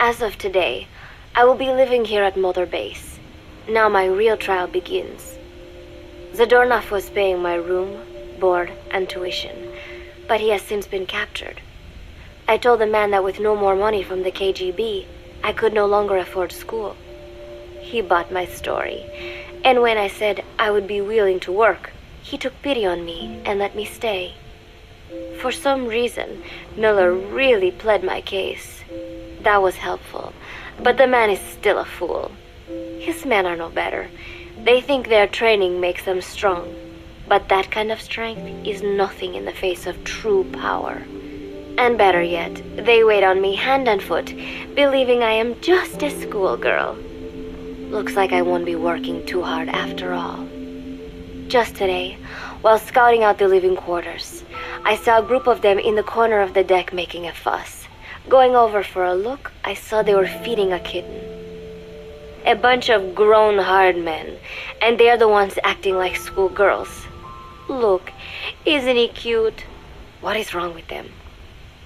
As of today, I will be living here at Mother Base. Now my real trial begins. Zadornov was paying my room, board, and tuition, but he has since been captured. I told the man that with no more money from the KGB, I could no longer afford school. He bought my story, and when I said I would be willing to work, he took pity on me and let me stay. For some reason, Miller really pled my case. That was helpful, but the man is still a fool. His men are no better. They think their training makes them strong, but that kind of strength is nothing in the face of true power. And better yet, they wait on me hand and foot, believing I am just a schoolgirl. Looks like I won't be working too hard after all. Just today, while scouting out the living quarters, I saw a group of them in the corner of the deck making a fuss. Going over for a look, I saw they were feeding a kitten. A bunch of grown hard men, and they're the ones acting like schoolgirls. Look, isn't he cute? What is wrong with them?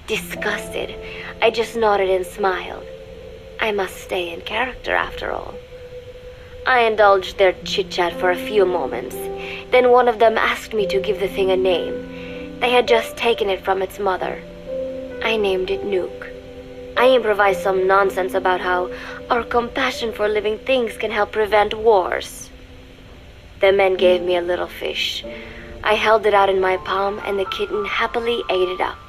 Disgusted, I just nodded and smiled. I must stay in character after all. I indulged their chit-chat for a few moments. Then one of them asked me to give the thing a name. They had just taken it from its mother. I named it Nuke. I improvised some nonsense about how our compassion for living things can help prevent wars. The men gave me a little fish. I held it out in my palm and the kitten happily ate it up.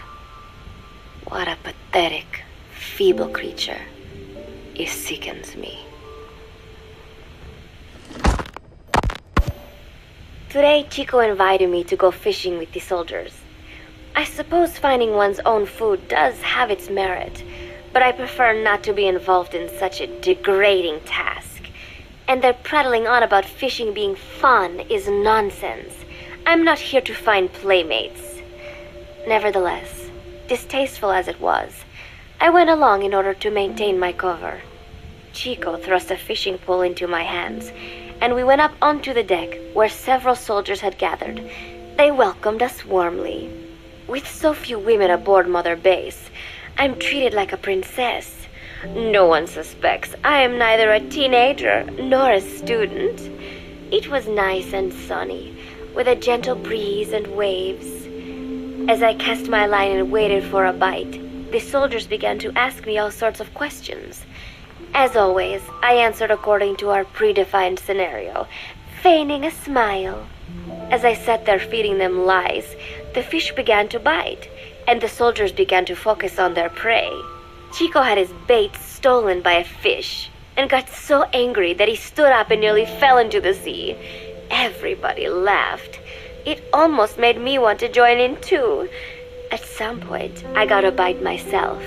What a pathetic, feeble creature. It sickens me. Today, Chico invited me to go fishing with the soldiers. I suppose finding one's own food does have its merit, but I prefer not to be involved in such a degrading task. And their prattling on about fishing being fun is nonsense. I'm not here to find playmates. Nevertheless, distasteful as it was, I went along in order to maintain my cover. Chico thrust a fishing pole into my hands, and we went up onto the deck where several soldiers had gathered. They welcomed us warmly. With so few women aboard Mother Base, I'm treated like a princess. No one suspects I am neither a teenager nor a student. It was nice and sunny, with a gentle breeze and waves. As I cast my line and waited for a bite, the soldiers began to ask me all sorts of questions. As always, I answered according to our predefined scenario, feigning a smile. As I sat there feeding them lies, the fish began to bite, and the soldiers began to focus on their prey. Chico had his bait stolen by a fish, and got so angry that he stood up and nearly fell into the sea. Everybody laughed. It almost made me want to join in too. At some point, I got a bite myself.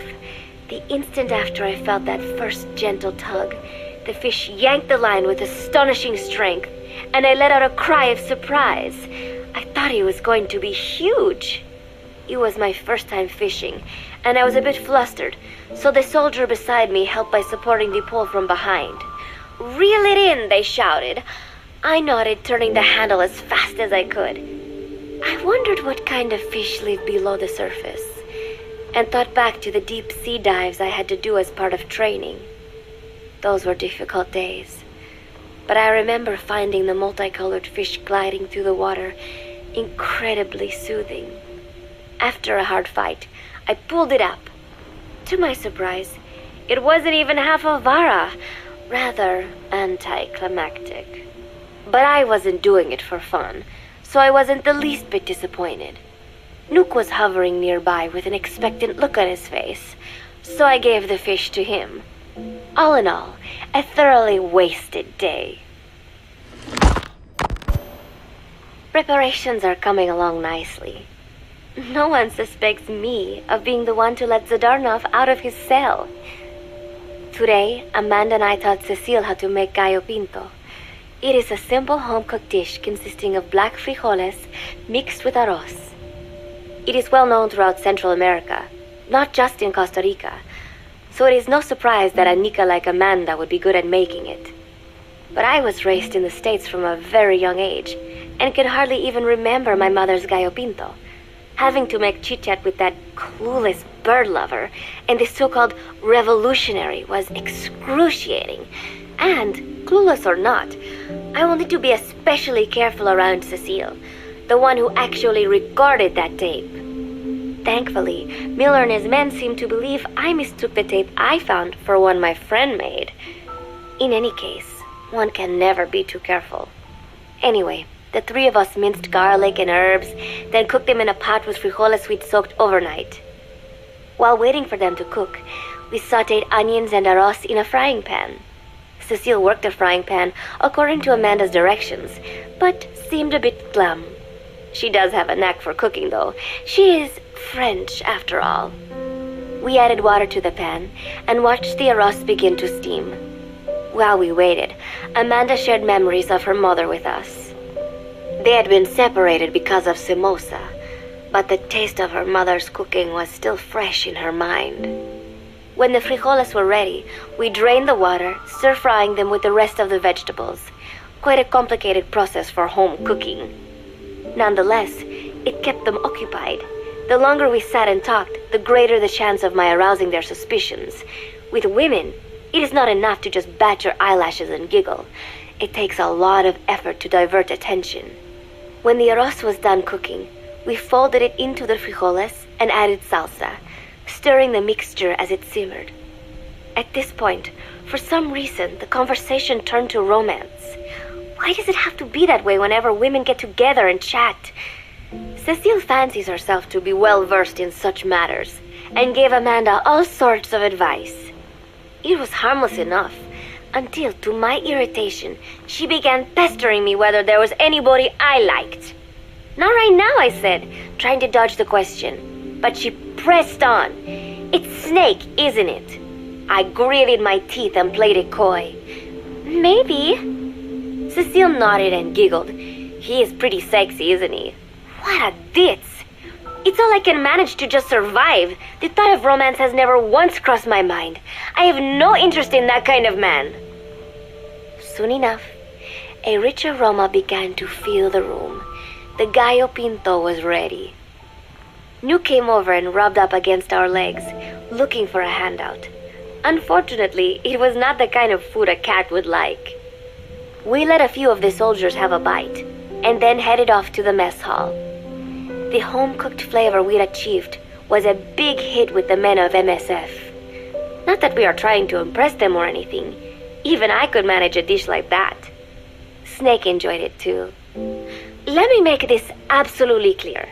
The instant after I felt that first gentle tug, the fish yanked the line with astonishing strength, and I let out a cry of surprise. I thought he was going to be huge. It was my first time fishing, and I was a bit flustered, so the soldier beside me helped by supporting the pole from behind. "Reel it in," they shouted. I nodded, turning the handle as fast as I could. I wondered what kind of fish lived below the surface, and thought back to the deep sea dives I had to do as part of training. Those were difficult days, but I remember finding the multicolored fish gliding through the water incredibly soothing. After a hard fight, I pulled it up. To my surprise, it wasn't even half a vara, rather anticlimactic. But I wasn't doing it for fun, so I wasn't the least bit disappointed. Nook was hovering nearby with an expectant look on his face, so I gave the fish to him. All in all, a thoroughly wasted day. Preparations are coming along nicely. No one suspects me of being the one to let Zadornov out of his cell. Today, Amanda and I taught Cecile how to make gallo pinto. It is a simple home-cooked dish consisting of black frijoles mixed with arroz. It is well known throughout Central America, not just in Costa Rica, so it is no surprise that a Nica like Amanda would be good at making it. But I was raised in the States from a very young age, and could hardly even remember my mother's gallo pinto, having to make chit-chat with that clueless bird lover, and the so-called revolutionary was excruciating. And, clueless or not, I wanted to be especially careful around Cecile, the one who actually recorded that tape. Thankfully, Miller and his men seemed to believe I mistook the tape I found for one my friend made. In any case, one can never be too careful. Anyway, the three of us minced garlic and herbs, then cooked them in a pot with frijoles we'd soaked overnight. While waiting for them to cook, we sautéed onions and arroz in a frying pan. Cecile worked the frying pan according to Amanda's directions, but seemed a bit glum. She does have a knack for cooking, though. She is French, after all. We added water to the pan and watched the arroz begin to steam. While we waited, Amanda shared memories of her mother with us. They had been separated because of Simosa, but the taste of her mother's cooking was still fresh in her mind. When the frijoles were ready, we drained the water, stir-frying them with the rest of the vegetables. Quite a complicated process for home cooking. Nonetheless, it kept them occupied. The longer we sat and talked, the greater the chance of my arousing their suspicions. With women, it is not enough to just bat your eyelashes and giggle. It takes a lot of effort to divert attention. When the arroz was done cooking, we folded it into the frijoles and added salsa, stirring the mixture as it simmered. At this point, for some reason, the conversation turned to romance. Why does it have to be that way whenever women get together and chat? Cecile fancies herself to be well-versed in such matters, and gave Amanda all sorts of advice. It was harmless enough, until, to my irritation, she began pestering me whether there was anybody I liked. Not right now, I said, trying to dodge the question. But she pressed on. It's Snake, isn't it? I gritted my teeth and played it coy. Maybe. Cecile nodded and giggled. He is pretty sexy, isn't he? What a ditz! It's all I can manage to just survive. The thought of romance has never once crossed my mind. I have no interest in that kind of man. Soon enough, a rich aroma began to fill the room. The gallo pinto was ready. New came over and rubbed up against our legs, looking for a handout. Unfortunately, it was not the kind of food a cat would like. We let a few of the soldiers have a bite, and then headed off to the mess hall. The home-cooked flavor we'd achieved was a big hit with the men of MSF. Not that we are trying to impress them or anything. Even I could manage a dish like that. Snake enjoyed it too. Let me make this absolutely clear.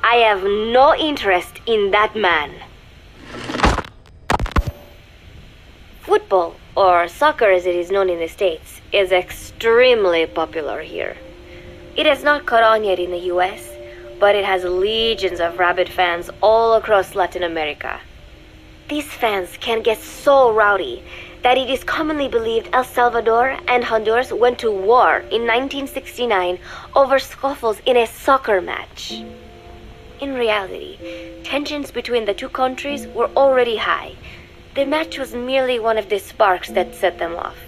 I have no interest in that man. Football, or soccer as it is known in the States, is extremely popular here. It has not caught on yet in the US, but it has legions of rabid fans all across Latin America. These fans can get so rowdy that it is commonly believed El Salvador and Honduras went to war in 1969 over scuffles in a soccer match. In reality, tensions between the two countries were already high. The match was merely one of the sparks that set them off.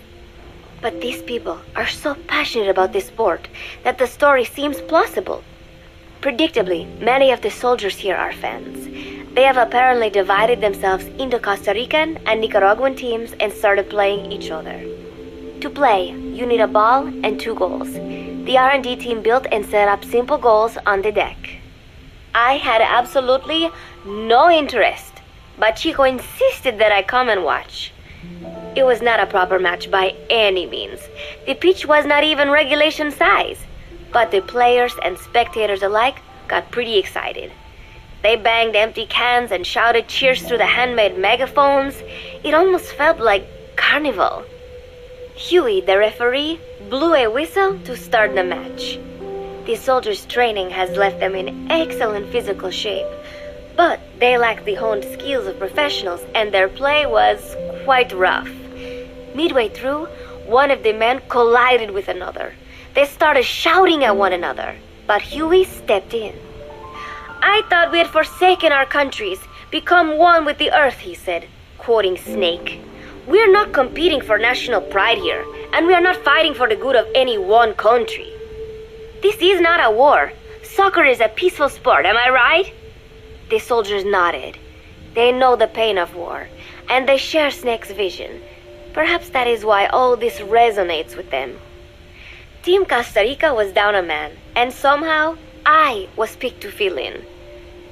But these people are so passionate about this sport that the story seems plausible. Predictably, many of the soldiers here are fans. They have apparently divided themselves into Costa Rican and Nicaraguan teams and started playing each other. To play, you need a ball and 2 goals. The R&D team built and set up simple goals on the deck. I had absolutely no interest, but Chico insisted that I come and watch. It was not a proper match by any means. The pitch was not even regulation size, but the players and spectators alike got pretty excited. They banged empty cans and shouted cheers through the handmade megaphones. It almost felt like carnival. Huey, the referee, blew a whistle to start the match. The soldiers' training has left them in excellent physical shape, but they lacked the honed skills of professionals and their play was quite rough. Midway through, one of the men collided with another. They started shouting at one another, but Huey stepped in. I thought we had forsaken our countries, become one with the earth, he said, quoting Snake. We are not competing for national pride here, and we are not fighting for the good of any one country. This is not a war. Soccer is a peaceful sport, am I right? The soldiers nodded. They know the pain of war, and they share Snake's vision. Perhaps that is why all this resonates with them. Team Costa Rica was down a man, and somehow I was picked to fill in.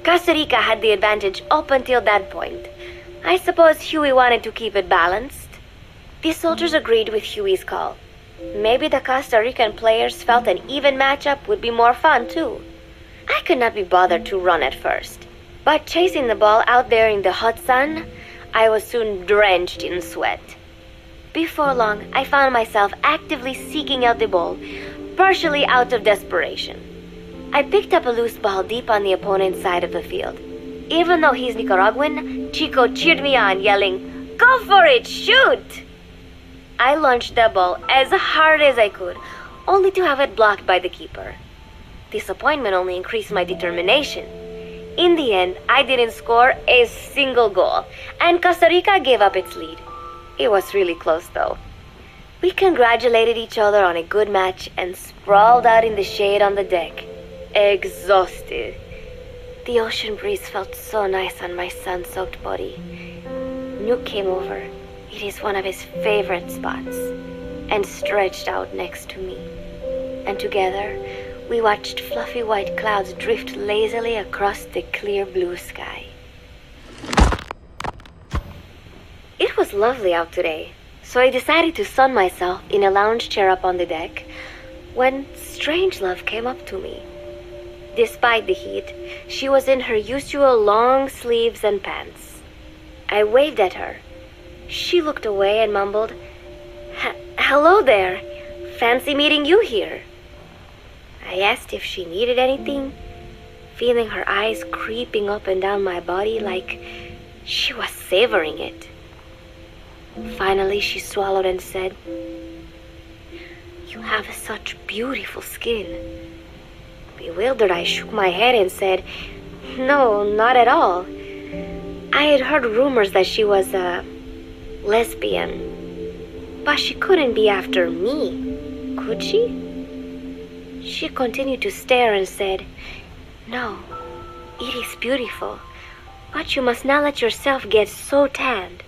Costa Rica had the advantage up until that point. I suppose Huey wanted to keep it balanced. The soldiers agreed with Huey's call. Maybe the Costa Rican players felt an even matchup would be more fun too. I could not be bothered to run at first, but chasing the ball out there in the hot sun, I was soon drenched in sweat. Before long, I found myself actively seeking out the ball, partially out of desperation. I picked up a loose ball deep on the opponent's side of the field. Even though he's Nicaraguan, Chico cheered me on, yelling, "Go for it, shoot!" I launched the ball as hard as I could, only to have it blocked by the keeper. Disappointment only increased my determination. In the end, I didn't score a single goal, and Costa Rica gave up its lead. It was really close though. We congratulated each other on a good match and sprawled out in the shade on the deck, exhausted. The ocean breeze felt so nice on my sun-soaked body. Nuke came over. It is one of his favorite spots, and stretched out next to me. And together, we watched fluffy white clouds drift lazily across the clear blue sky. It was lovely out today, so I decided to sun myself in a lounge chair up on the deck when Strangelove came up to me. Despite the heat, she was in her usual long sleeves and pants. I waved at her. She looked away and mumbled, "Hello there. Fancy meeting you here." I asked if she needed anything, feeling her eyes creeping up and down my body like she was savoring it. Finally, she swallowed and said, "You have such beautiful skin." Bewildered, I shook my head and said, "No, not at all. I had heard rumors that she was a lesbian, but she couldn't be after me, could she?" She continued to stare and said, "No, it is beautiful, but you must not let yourself get so tanned."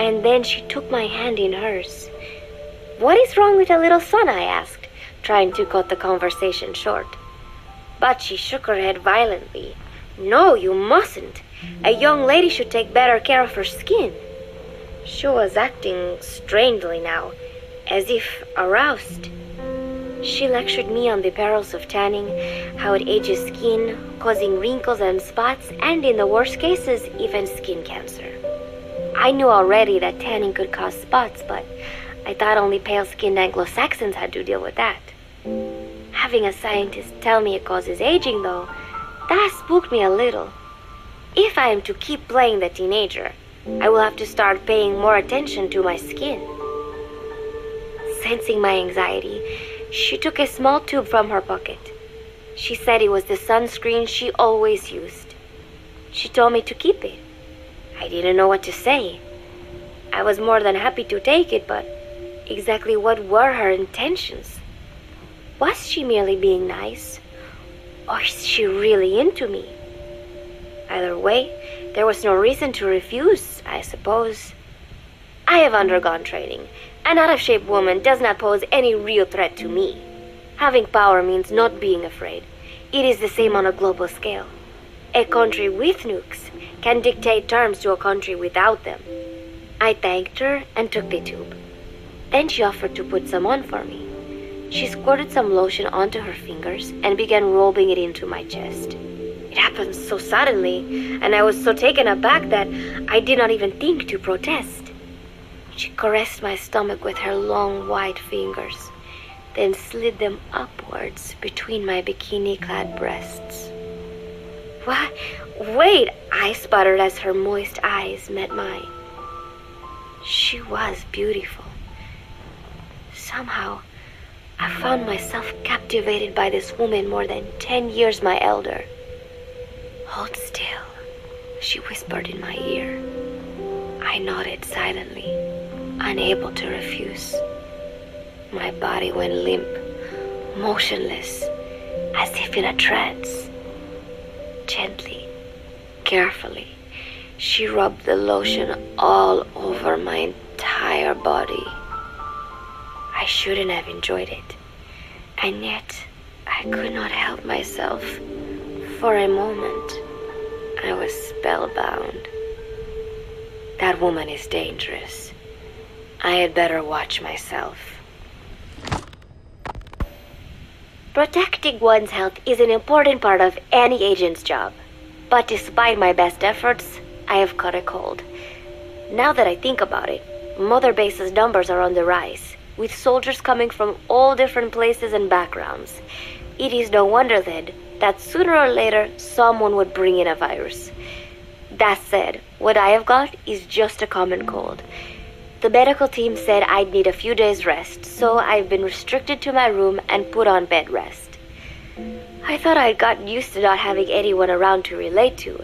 And then she took my hand in hers. "What is wrong with a little sun?" I asked, trying to cut the conversation short. But she shook her head violently. "No, you mustn't. A young lady should take better care of her skin." She was acting strangely now, as if aroused. She lectured me on the perils of tanning, how it ages skin, causing wrinkles and spots, and in the worst cases, even skin cancer. I knew already that tanning could cause spots, but I thought only pale-skinned Anglo-Saxons had to deal with that. Having a scientist tell me it causes aging, though, that spooked me a little. If I am to keep playing the teenager, I will have to start paying more attention to my skin. Sensing my anxiety, she took a small tube from her pocket. She said it was the sunscreen she always used. She told me to keep it. I didn't know what to say. I was more than happy to take it, but exactly what were her intentions? Was she merely being nice? Or is she really into me? Either way, there was no reason to refuse, I suppose. I have undergone training. An out-of-shape woman does not pose any real threat to me. Having power means not being afraid. It is the same on a global scale. A country with nukes can dictate terms to a country without them. I thanked her and took the tube. Then she offered to put some on for me. She squirted some lotion onto her fingers and began rubbing it into my chest. It happened so suddenly, and I was so taken aback that I did not even think to protest. She caressed my stomach with her long white fingers, then slid them upwards between my bikini-clad breasts. "What? Wait," I sputtered as her moist eyes met mine. She was beautiful. Somehow, I found myself captivated by this woman more than 10 years my elder. "Hold still," she whispered in my ear. I nodded silently, unable to refuse. My body went limp, motionless, as if in a trance. Gently, carefully, She rubbed the lotion all over my entire body. I shouldn't have enjoyed it, and yet I could not help myself. For a moment, I was spellbound. That woman is dangerous. I had better watch myself. Protecting one's health is an important part of any agent's job. But despite my best efforts, I have caught a cold. Now that I think about it, Mother Base's numbers are on the rise, with soldiers coming from all different places and backgrounds. It is no wonder then that sooner or later someone would bring in a virus. That said, what I have got is just a common cold. The medical team said I'd need a few days rest, so I've been restricted to my room and put on bed rest. I thought I'd gotten used to not having anyone around to relate to,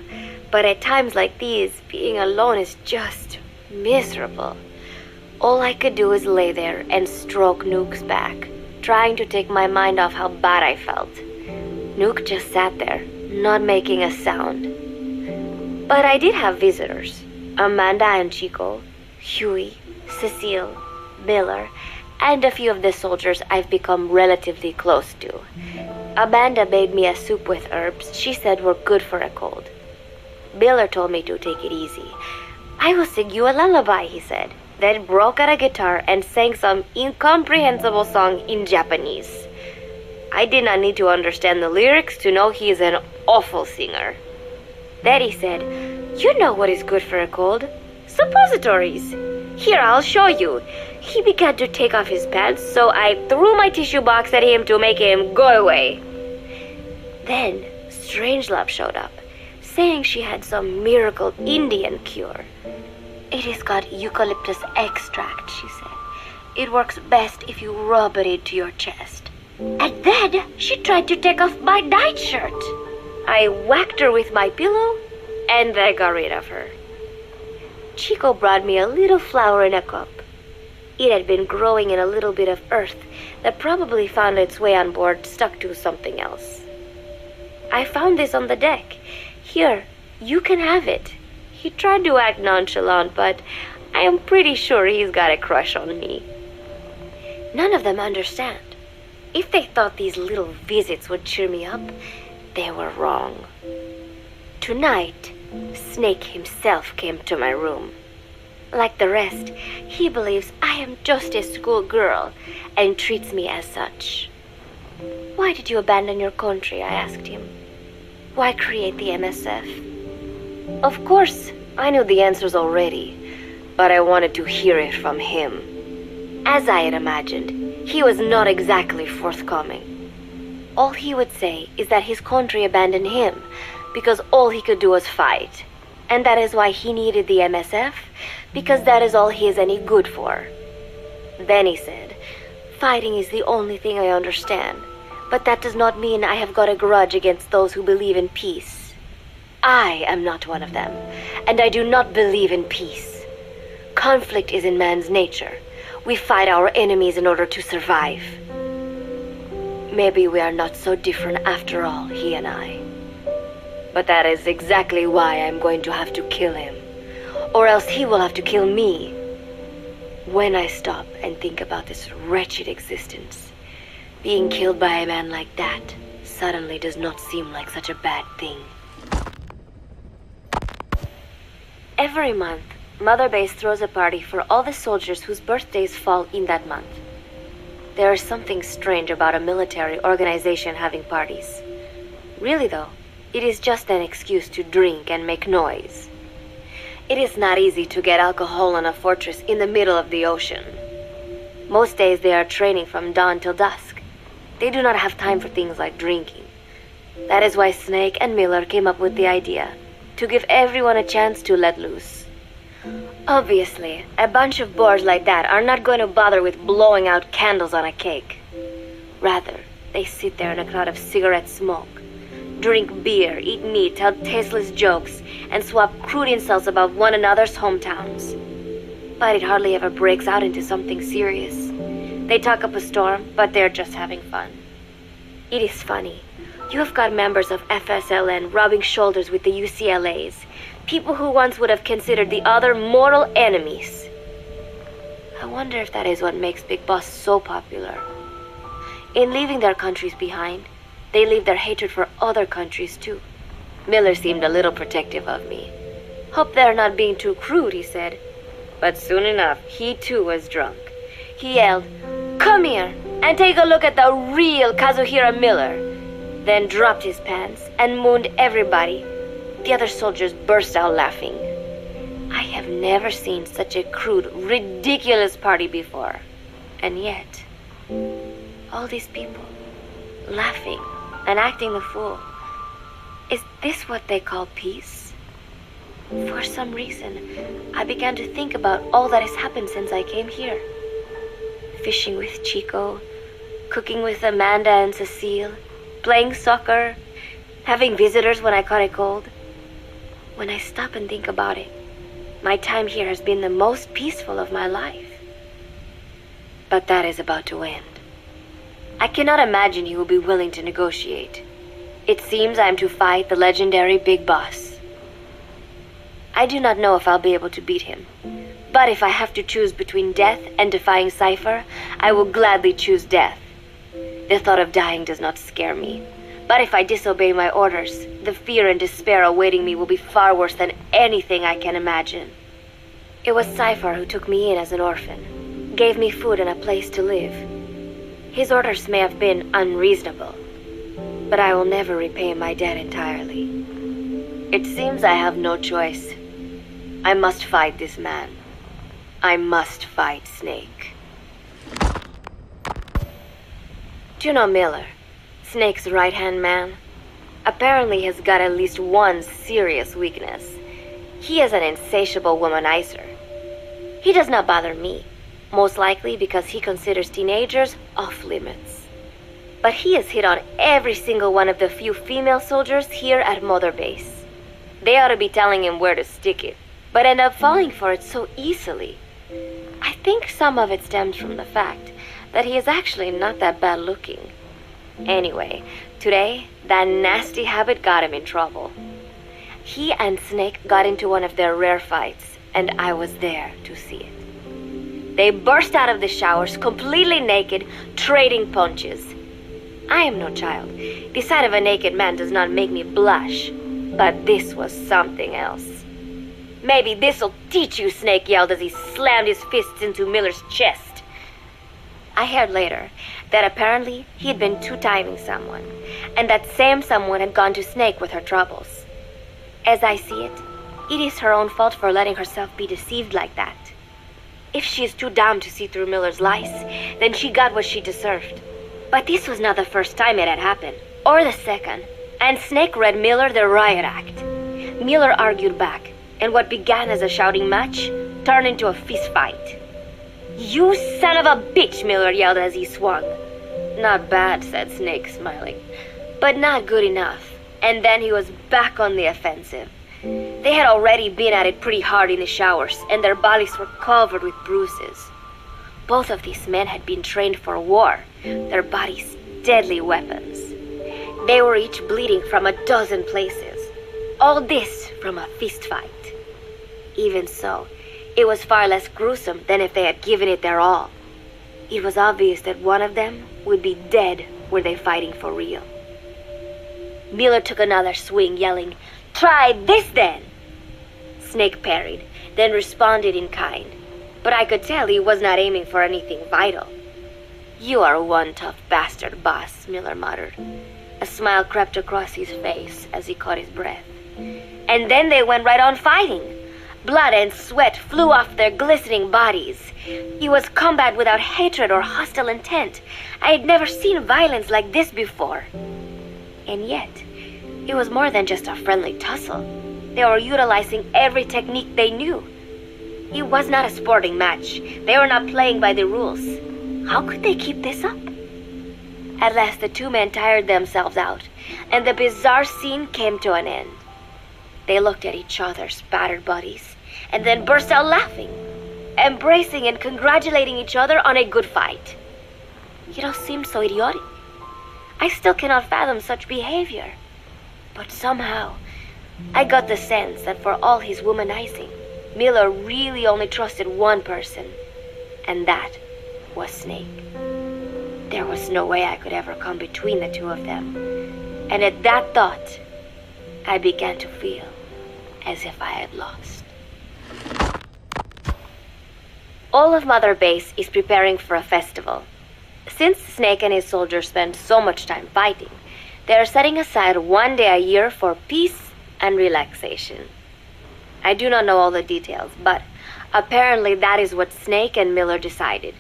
but at times like these, being alone is just miserable. All I could do was lay there and stroke Nook's back, trying to take my mind off how bad I felt. Nook just sat there, not making a sound. But I did have visitors. Amanda and Chico, Huey, Cecile, Miller, and a few of the soldiers I've become relatively close to. Amanda made me a soup with herbs she said were good for a cold. Miller told me to take it easy. I will sing you a lullaby, he said, then broke out a guitar and sang some incomprehensible song in Japanese. I did not need to understand the lyrics to know he is an awful singer. Then he said, "You know what is good for a cold? Suppositories. Here, I'll show you." He began to take off his pants, so I threw my tissue box at him to make him go away. Then Strangelove showed up, saying she had some miracle Indian cure. "It has got eucalyptus extract," she said. "It works best if you rub it into your chest." And then she tried to take off my nightshirt. I whacked her with my pillow, and I got rid of her. Chico brought me a little flower in a cup. It had been growing in a little bit of earth that probably found its way on board, stuck to something else. "I found this on the deck. Here, you can have it." He tried to act nonchalant, but I am pretty sure he's got a crush on me. None of them understand. If they thought these little visits would cheer me up, they were wrong. Tonight, Snake himself came to my room. Like the rest, he believes I am just a schoolgirl and treats me as such. "Why did you abandon your country?" I asked him. "Why create the MSF?" Of course, I knew the answers already, but I wanted to hear it from him. As I had imagined, he was not exactly forthcoming. All he would say is that his country abandoned him because all he could do was fight, and that is why he needed the MSF, because that is all he is any good for. Then he said, "Fighting is the only thing I understand, but that does not mean I have got a grudge against those who believe in peace. I am not one of them, and I do not believe in peace. Conflict is in man's nature. We fight our enemies in order to survive. Maybe we are not so different after all, he and I. But that is exactly why I'm going to have to kill him, or else he will have to kill me. When I stop and think about this wretched existence, being killed by a man like that suddenly does not seem like such a bad thing." Every month, Mother Base throws a party for all the soldiers whose birthdays fall in that month. There is something strange about a military organization having parties. Really though, it is just an excuse to drink and make noise. It is not easy to get alcohol on a fortress in the middle of the ocean. Most days they are training from dawn till dusk. They do not have time for things like drinking. That is why Snake and Miller came up with the idea to give everyone a chance to let loose. Obviously, a bunch of boors like that are not going to bother with blowing out candles on a cake. Rather, they sit there in a cloud of cigarette smoke, drink beer, eat meat, tell tasteless jokes, and swap crude insults about one another's hometowns. But it hardly ever breaks out into something serious. They talk up a storm, but they're just having fun. It is funny. You have got members of FSLN rubbing shoulders with the UCLAs, People who once would have considered the other mortal enemies. I wonder if that is what makes Big Boss so popular. In leaving their countries behind, they leave their hatred for other countries too. Miller seemed a little protective of me. Hope they're not being too crude, he said. But soon enough, he too was drunk. He yelled, "Come here and take a look at the real Kazuhira Miller," then dropped his pants and mooned everybody. The other soldiers burst out laughing. I have never seen such a crude, ridiculous party before. And yet, all these people, laughing and acting the fool. Is this what they call peace? For some reason, I began to think about all that has happened since I came here. Fishing with Chico, cooking with Amanda and Cecile, playing soccer, having visitors when I caught a cold. When I stop and think about it, my time here has been the most peaceful of my life. But that is about to end. I cannot imagine he will be willing to negotiate. It seems I am to fight the legendary Big Boss. I do not know if I'll be able to beat him, but if I have to choose between death and defying Cypher, I will gladly choose death. The thought of dying does not scare me, but if I disobey my orders, the fear and despair awaiting me will be far worse than anything I can imagine. It was Cypher who took me in as an orphan, gave me food and a place to live. His orders may have been unreasonable, but I will never repay my debt entirely. It seems I have no choice. I must fight this man. I must fight Snake. Do you know Miller, Snake's right-hand man? Apparently has got at least one serious weakness. He is an insatiable womanizer. He does not bother me, most likely because he considers teenagers off limits. But he has hit on every single one of the few female soldiers here at Mother Base. They ought to be telling him where to stick it, but end up falling for it so easily. I think some of it stems from the fact that he is actually not that bad looking. Anyway, today, that nasty habit got him in trouble. He and Snake got into one of their rare fights, and I was there to see it. They burst out of the showers, completely naked, trading punches. I am no child. The sight of a naked man does not make me blush, but this was something else. "Maybe this'll teach you," Snake yelled as he slammed his fists into Miller's chest. I heard later that apparently he had been two-timing someone, and that same someone had gone to Snake with her troubles. As I see it, it is her own fault for letting herself be deceived like that. If she is too dumb to see through Miller's lies, then she got what she deserved. But this was not the first time it had happened, or the second, and Snake read Miller the riot act. Miller argued back, and what began as a shouting match turned into a fist fight. "You son of a bitch," Miller yelled as he swung. "Not bad," said Snake, smiling, "but not good enough." And then he was back on the offensive. They had already been at it pretty hard in the showers, and their bodies were covered with bruises. Both of these men had been trained for war, their bodies deadly weapons. They were each bleeding from a dozen places. All this from a fist fight. Even so, it was far less gruesome than if they had given it their all. It was obvious that one of them would be dead were they fighting for real. Miller took another swing, yelling, "Try this then!" Snake parried, then responded in kind, but I could tell he was not aiming for anything vital. "You are one tough bastard, boss," Miller muttered. A smile crept across his face as he caught his breath. And then they went right on fighting. Blood and sweat flew off their glistening bodies. It was combat without hatred or hostile intent. I had never seen violence like this before. And yet, it was more than just a friendly tussle. They were utilizing every technique they knew. It was not a sporting match. They were not playing by the rules. How could they keep this up? At last the two men tired themselves out, and the bizarre scene came to an end. They looked at each other's battered bodies, and then burst out laughing, embracing and congratulating each other on a good fight. It all seemed so idiotic. I still cannot fathom such behavior. But somehow, I got the sense that for all his womanizing, Miller really only trusted one person, and that was Snake. There was no way I could ever come between the two of them, and at that thought, I began to feel as if I had lost. All of Mother Base is preparing for a festival. Since Snake and his soldiers spend so much time fighting, they are setting aside one day a year for peace and relaxation. I do not know all the details, but apparently that is what Snake and Miller decided.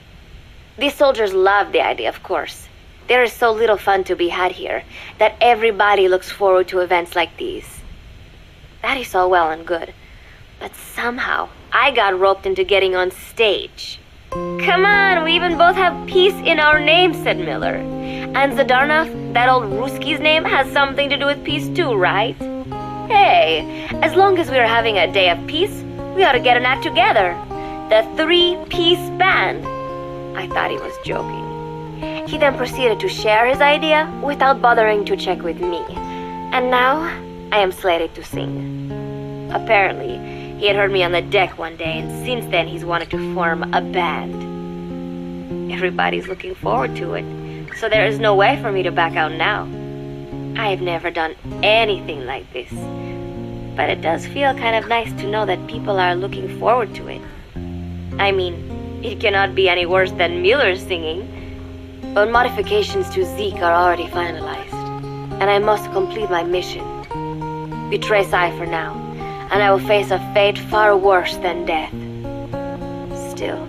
These soldiers love the idea, of course. There is so little fun to be had here that everybody looks forward to events like these. That is all well and good, but somehow I got roped into getting on stage. Come on, we even both have peace in our name, said Miller. And Zadarnov, that old Ruski's name, has something to do with peace too, right? Hey, as long as we are having a day of peace, we ought to get an act together. The Three-Piece Band. I thought he was joking. He then proceeded to share his idea without bothering to check with me. And now, I am slated to sing. Apparently, he had heard me on the deck one day, and since then he's wanted to form a band. Everybody's looking forward to it, so there is no way for me to back out now. I have never done anything like this, but it does feel kind of nice to know that people are looking forward to it. I mean, it cannot be any worse than Miller's singing, but modifications to Zeke are already finalized, and I must complete my mission. Betray Cypher now, and I will face a fate far worse than death. Still,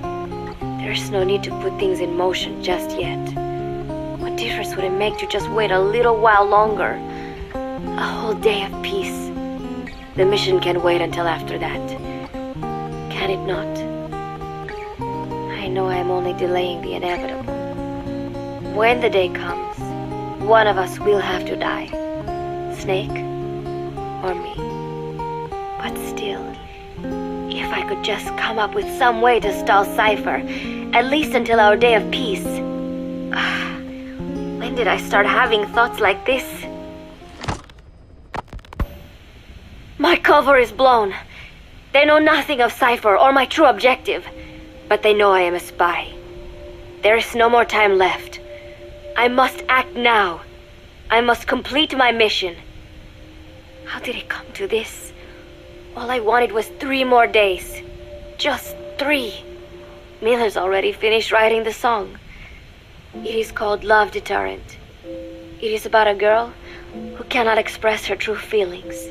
there's no need to put things in motion just yet. What difference would it make to just wait a little while longer? A whole day of peace. The mission can wait until after that. Can it not? I know I am only delaying the inevitable. When the day comes, one of us will have to die. Snake or me. But still, if I could just come up with some way to stall Cypher, at least until our day of peace. When did I start having thoughts like this? My cover is blown. They know nothing of Cypher or my true objective, but they know I am a spy. There is no more time left. I must act now. I must complete my mission. How did it come to this? All I wanted was 3 more days. Just 3. Miller's already finished writing the song. It is called Love Deterrent. It is about a girl who cannot express her true feelings.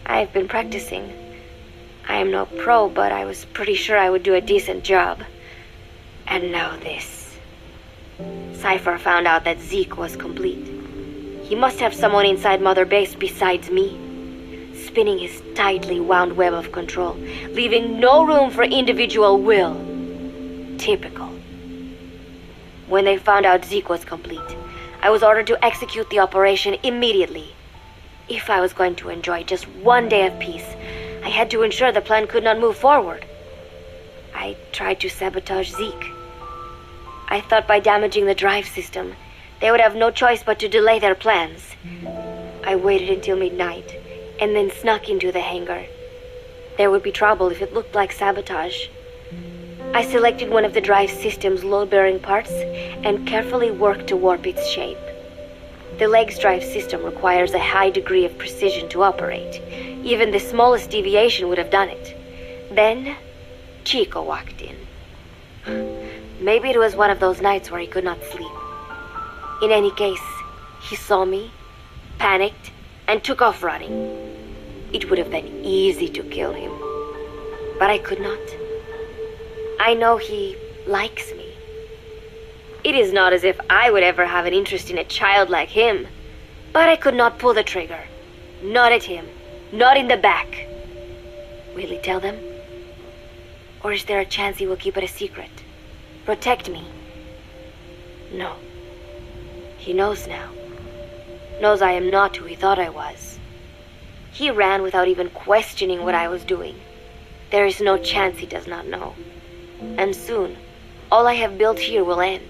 I have been practicing. I am no pro, but I was pretty sure I would do a decent job. And now this. Cypher found out that Zeke was complete. He must have someone inside Mother Base besides me, spinning his tightly wound web of control, leaving no room for individual will. Typical. When they found out Zeke was complete, I was ordered to execute the operation immediately. If I was going to enjoy just one day of peace, I had to ensure the plan could not move forward. I tried to sabotage Zeke. I thought by damaging the drive system, they would have no choice but to delay their plans. I waited until midnight, and then snuck into the hangar. There would be trouble if it looked like sabotage. I selected one of the drive system's load-bearing parts and carefully worked to warp its shape. The leg's drive system requires a high degree of precision to operate. Even the smallest deviation would have done it. Then, Chico walked in. Maybe it was one of those nights where he could not sleep. In any case, he saw me, panicked, and took off running. It would have been easy to kill him, but I could not. I know he likes me. It is not as if I would ever have an interest in a child like him, but I could not pull the trigger. Not at him, not in the back. Will he tell them? Or is there a chance he will keep it a secret? Protect me? No. He knows now. Knows I am not who he thought I was. He ran without even questioning what I was doing. There is no chance he does not know. And soon, all I have built here will end.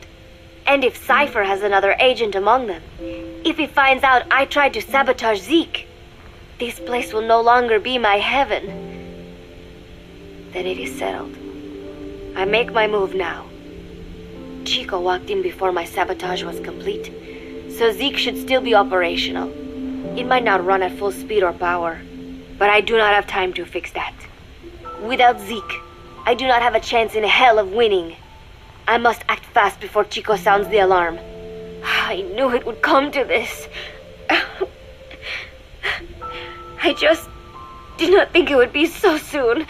And if Cypher has another agent among them, if he finds out I tried to sabotage Zeke, this place will no longer be my heaven, then it is settled. I make my move now. Chico walked in before my sabotage was complete, so Zeke should still be operational. It might not run at full speed or power, but I do not have time to fix that. Without Zeke, I do not have a chance in hell of winning. I must act fast before Chico sounds the alarm. I knew it would come to this. I just did not think it would be so soon.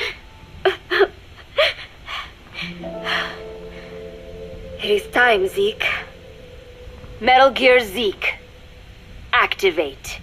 It is time, Zeke. Metal Gear Zeke. Activate.